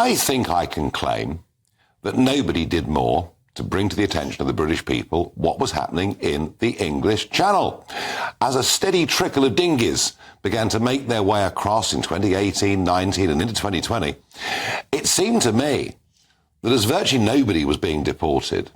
I think I can claim that nobody did more to bring to the attention of the British people what was happening in the English Channel. As a steady trickle of dinghies began to make their way across in 2018, 19 and into 2020, it seemed to me that as virtually nobody was being deported,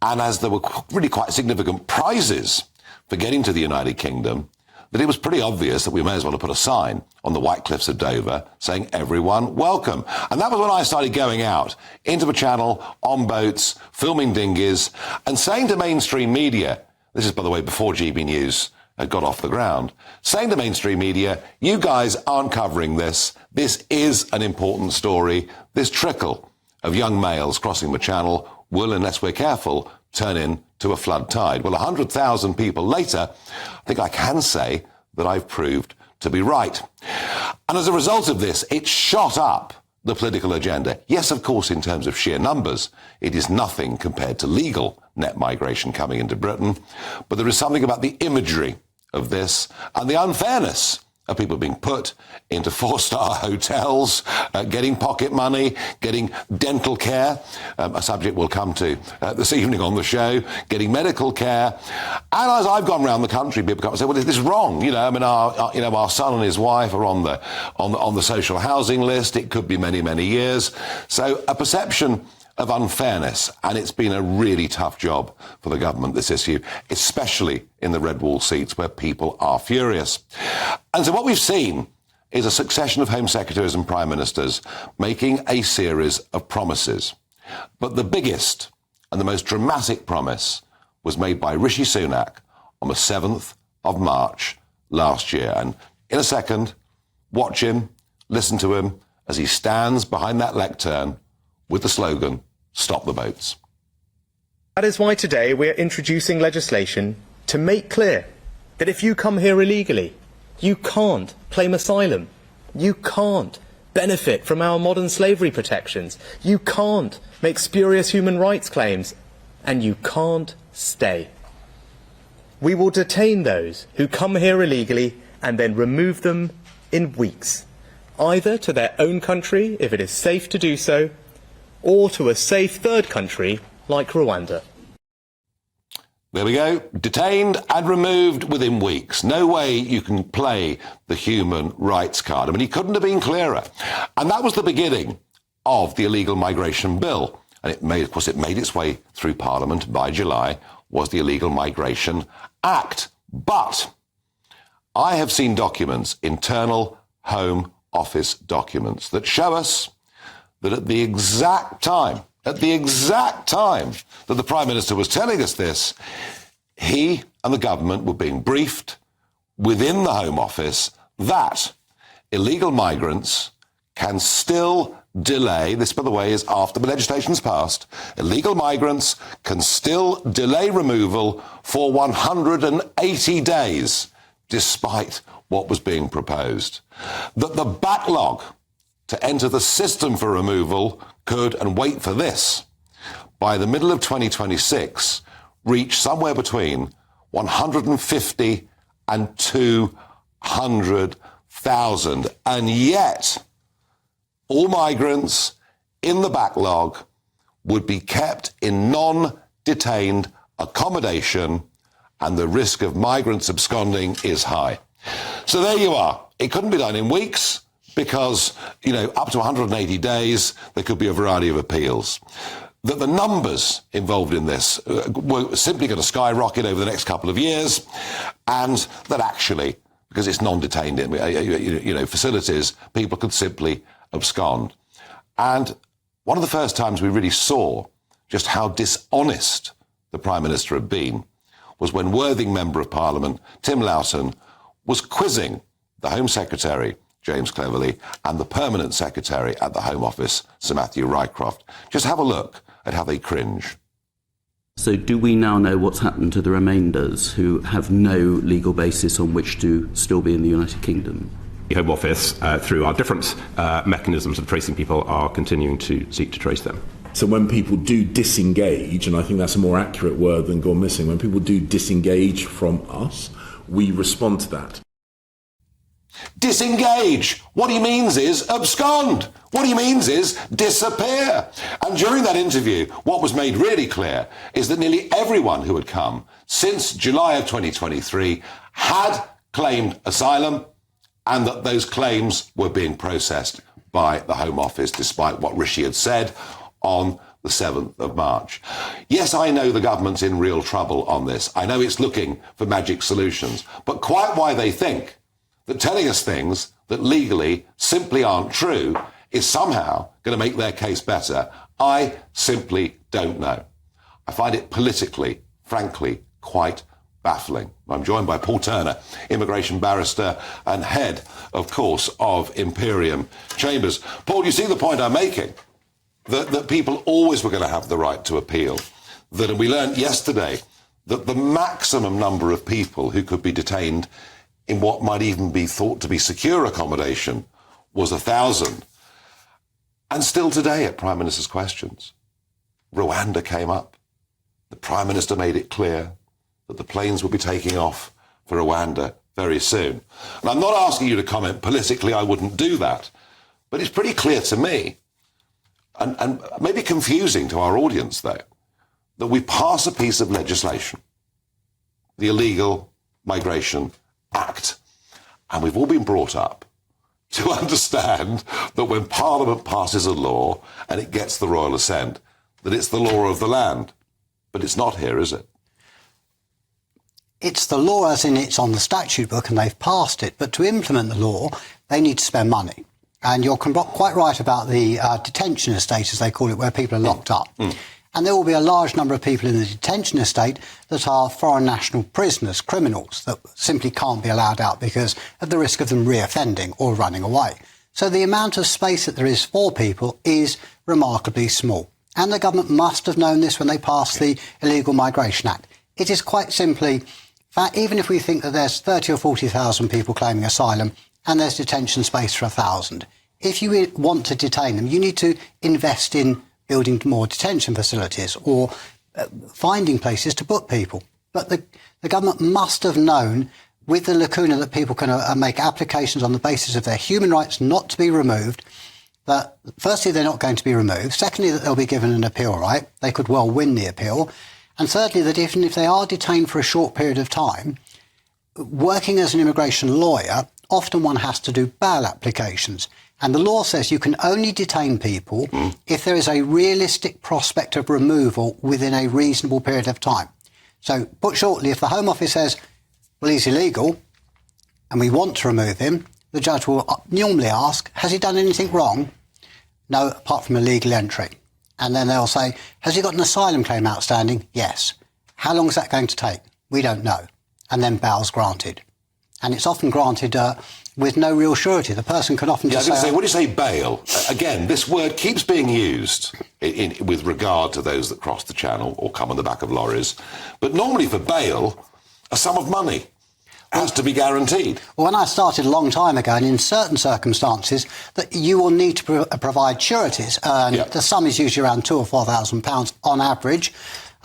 and as there were really quite significant prizes for getting to the United Kingdom, that it was pretty obvious that we may as well have put a sign on the White Cliffs of Dover saying, everyone welcome. And that was when I started going out into the Channel, on boats, filming dinghies, and saying to mainstream media, this is, by the way, before GBNews had got off the ground, saying to mainstream media, you guys aren't covering this. This is an important story. This trickle of young males crossing the Channel will, unless we're careful, turn into a flood tide. Well, 100,000 people later, I think I can say that I've proved to be right. And as a result of this, it shot up the political agenda. Yes, of course, in terms of sheer numbers, it is nothing compared to legal net migration coming into Britain. But there is something about the imagery of this and the unfairness of people being put into four-star hotels, getting pocket money, getting dental care, a subject we'll come to this evening on the show, getting medical care. And as I've gone around the country, people come and say, well, this is wrong. You know, I mean, our son and his wife are on the social housing list. It could be many, many years. So a perception of unfairness, and it's been a really tough job for the government, this issue, especially in the red wall seats where people are furious. And so what we've seen is a succession of Home Secretaries and Prime Ministers making a series of promises. But the biggest and the most dramatic promise was made by Rishi Sunak on the 7th of March last year. And in a second, watch him, listen to him as he stands behind that lectern with the slogan, "Stop the boats." That is why today we are introducing legislation to make clear that if you come here illegally, you can't claim asylum, you can't benefit from our modern slavery protections, you can't make spurious human rights claims, and you can't stay. We will detain those who come here illegally and then remove them in weeks, either to their own country if it is safe to do so, or to a safe third country like Rwanda. There we go. Detained and removed within weeks. No way you can play the human rights card. I mean, he couldn't have been clearer. And that was the beginning of the illegal migration bill. And it made its way through Parliament by July, was the Illegal Migration Act. But I have seen documents, internal Home Office documents, that show us that at the exact time that the Prime Minister was telling us this, he and the government were being briefed within the Home Office that illegal migrants can still delay, this, by the way, is after the legislation's passed, illegal migrants can still delay removal for 180 days, despite what was being proposed. That the backlog to enter the system for removal could, and wait for this, by the middle of 2026, reach somewhere between 150 and 200,000. And yet, all migrants in the backlog would be kept in non-detained accommodation, and the risk of migrants absconding is high. So there you are. It couldn't be done in weeks, because, you know, up to 180 days, there could be a variety of appeals. That the numbers involved in this were simply going to skyrocket over the next couple of years, and that actually, because it's non-detained, facilities, people could simply abscond. And one of the first times we really saw just how dishonest the Prime Minister had been was when Worthing Member of Parliament, Tim Loughton, was quizzing the Home Secretary, James Cleverly, and the Permanent Secretary at the Home Office, Sir Matthew Rycroft. Just have a look at how they cringe. So do we now know what's happened to the remainders who have no legal basis on which to still be in the United Kingdom? The Home Office, through our different mechanisms of tracing people, are continuing to seek to trace them. So when people do disengage, and I think that's a more accurate word than gone missing, when people do disengage from us, we respond to that. Disengage. What he means is abscond. What he means is disappear. And during that interview, what was made really clear is that nearly everyone who had come since July of 2023 had claimed asylum, and that those claims were being processed by the Home Office, despite what Rishi had said on the 7th of March. Yes, I know the government's in real trouble on this. I know it's looking for magic solutions. But quite why they think that telling us things that legally simply aren't true is somehow going to make their case better, I simply don't know. I find it politically, frankly, quite baffling. I'm joined by Paul Turner, immigration barrister and head, of course, of Imperium Chambers. Paul, you see the point I'm making? That people always were going to have the right to appeal. That we learned yesterday that the maximum number of people who could be detained in what might even be thought to be secure accommodation was 1,000. And still today at Prime Minister's questions, Rwanda came up. The Prime Minister made it clear that the planes will be taking off for Rwanda very soon. And I'm not asking you to comment politically, I wouldn't do that. But it's pretty clear to me, and maybe confusing to our audience, though, that we pass a piece of legislation, the Illegal Migration Act, and we've all been brought up to understand that when Parliament passes a law and it gets the royal assent, that it's the law of the land. But it's not here, is it? It's the law as in it's on the statute book and they've passed it. But to implement the law, they need to spend money. And you're quite right about the detention estate, as they call it, where people are locked up. And there will be a large number of people in the detention estate that are foreign national prisoners, criminals, that simply can't be allowed out because of the risk of them reoffending or running away. So the amount of space that there is for people is remarkably small. And the government must have known this when they passed the Illegal Migration Act. It is quite simply, even if we think that there's 30 or 40,000 people claiming asylum and there's detention space for 1,000, if you want to detain them, you need to invest in building more detention facilities or finding places to put people. But the government must have known, with the lacuna that people can make applications on the basis of their human rights not to be removed, that firstly, they're not going to be removed. Secondly, that they'll be given an appeal right. They could well win the appeal. And thirdly, that even if they are detained for a short period of time, working as an immigration lawyer, often one has to do bail applications. And the law says you can only detain people if there is a realistic prospect of removal within a reasonable period of time. So, put shortly, if the Home Office says, well, he's illegal and we want to remove him, the judge will normally ask, has he done anything wrong? No, apart from illegal entry. And then they'll say, has he got an asylum claim outstanding? Yes. How long is that going to take? We don't know. And then bail's granted. And it's often granted with no real surety. The person can often just say... When you say bail, again, this word keeps being used with regard to those that cross the channel or come on the back of lorries. But normally for bail, a sum of money has to be guaranteed. Well, when I started a long time ago, and in certain circumstances, that you will need to provide sureties. The sum is usually around £2,000 or £4,000 on average.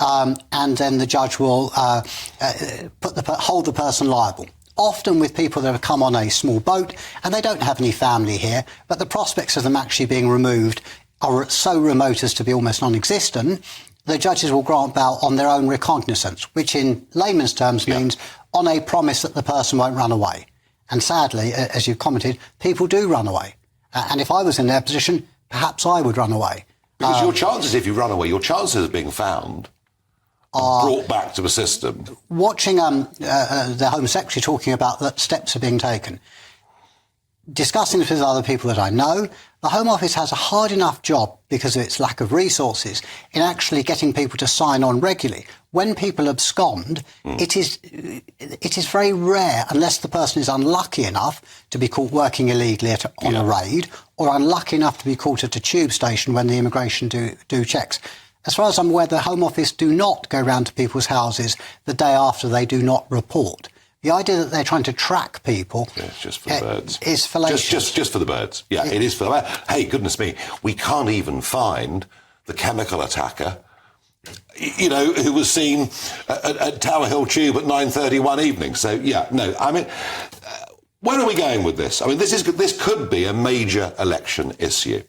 And then the judge will hold the person liable. Often with people that have come on a small boat and they don't have any family here, but the prospects of them actually being removed are so remote as to be almost non-existent, the judges will grant bail on their own recognizance, which in layman's terms means on a promise that the person won't run away. And sadly, as you've commented, people do run away. And if I was in their position, perhaps I would run away. Because your chances, if you run away, your chances of being found are brought back to a system. Watching the Home Secretary talking about that steps are being taken, discussing this with other people that I know, the Home Office has a hard enough job because of its lack of resources in actually getting people to sign on regularly. When people abscond, it is very rare, unless the person is unlucky enough to be caught working illegally on a raid, or unlucky enough to be caught at a tube station when the immigration do checks. As far as I'm aware, the Home Office do not go round to people's houses the day after they do not report. The idea that they're trying to track people it's just for the birds. Is fallacious. Just for the birds. Yeah, it is for the birds. Hey, goodness me, we can't even find the chemical attacker, you know, who was seen at Tower Hill Tube at 9:30 one evening. So, yeah, no, I mean, where are we going with this? I mean, this could be a major election issue.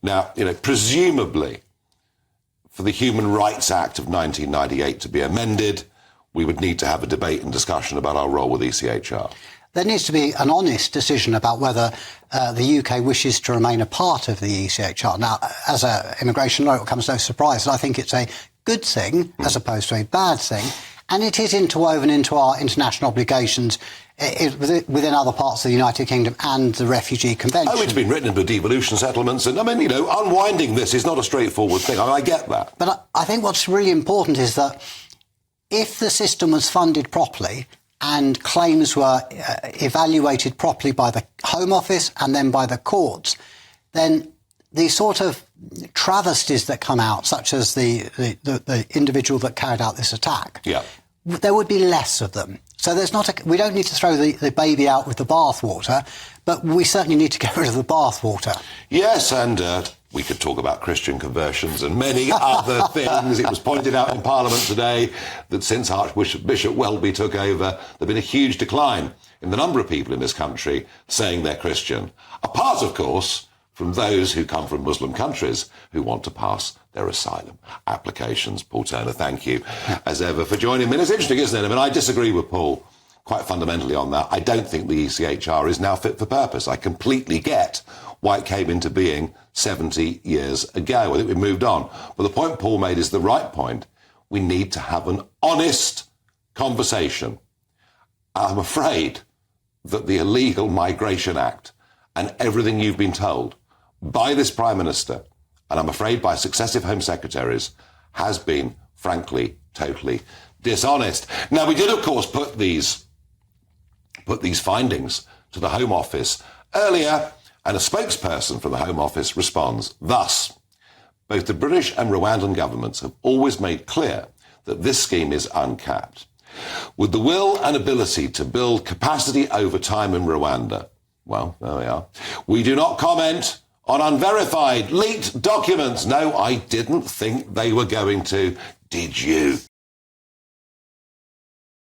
Now, presumably, for the Human Rights Act of 1998 to be amended, we would need to have a debate and discussion about our role with ECHR. There needs to be an honest decision about whether the UK wishes to remain a part of the ECHR. Now, as an immigration lawyer, it comes no surprise that I think it's a good thing as opposed to a bad thing. And it is interwoven into our international obligations within other parts of the United Kingdom and the Refugee Convention. Oh, it's been written into devolution settlements. And, unwinding this is not a straightforward thing. I get that. But I think what's really important is that if the system was funded properly and claims were evaluated properly by the Home Office and then by the courts, then the sort of travesties that come out, such as the individual that carried out this attack, there would be less of them. So we don't need to throw the baby out with the bathwater, but we certainly need to get rid of the bathwater. Yes, and we could talk about Christian conversions and many other things. It was pointed out in Parliament today that since Archbishop Welby took over, there's been a huge decline in the number of people in this country saying they're Christian. Apart, of course, from those who come from Muslim countries who want to pass their asylum applications. Paul Turner, thank you, as ever, for joining me. And it's interesting, isn't it? I mean, I disagree with Paul quite fundamentally on that. I don't think the ECHR is now fit for purpose. I completely get why it came into being 70 years ago. I think we've moved on. But the point Paul made is the right point. We need to have an honest conversation. I'm afraid that the Illegal Migration Act and everything you've been told by this Prime Minister, and I'm afraid by successive Home Secretaries, has been, frankly, totally dishonest. Now, we did, of course, put these findings to the Home Office earlier, and a spokesperson from the Home Office responds thus: both the British and Rwandan governments have always made clear that this scheme is uncapped. With the will and ability to build capacity over time in Rwanda, well, there we are. We do not comment on unverified, leaked documents. No, I didn't think they were going to. Did you?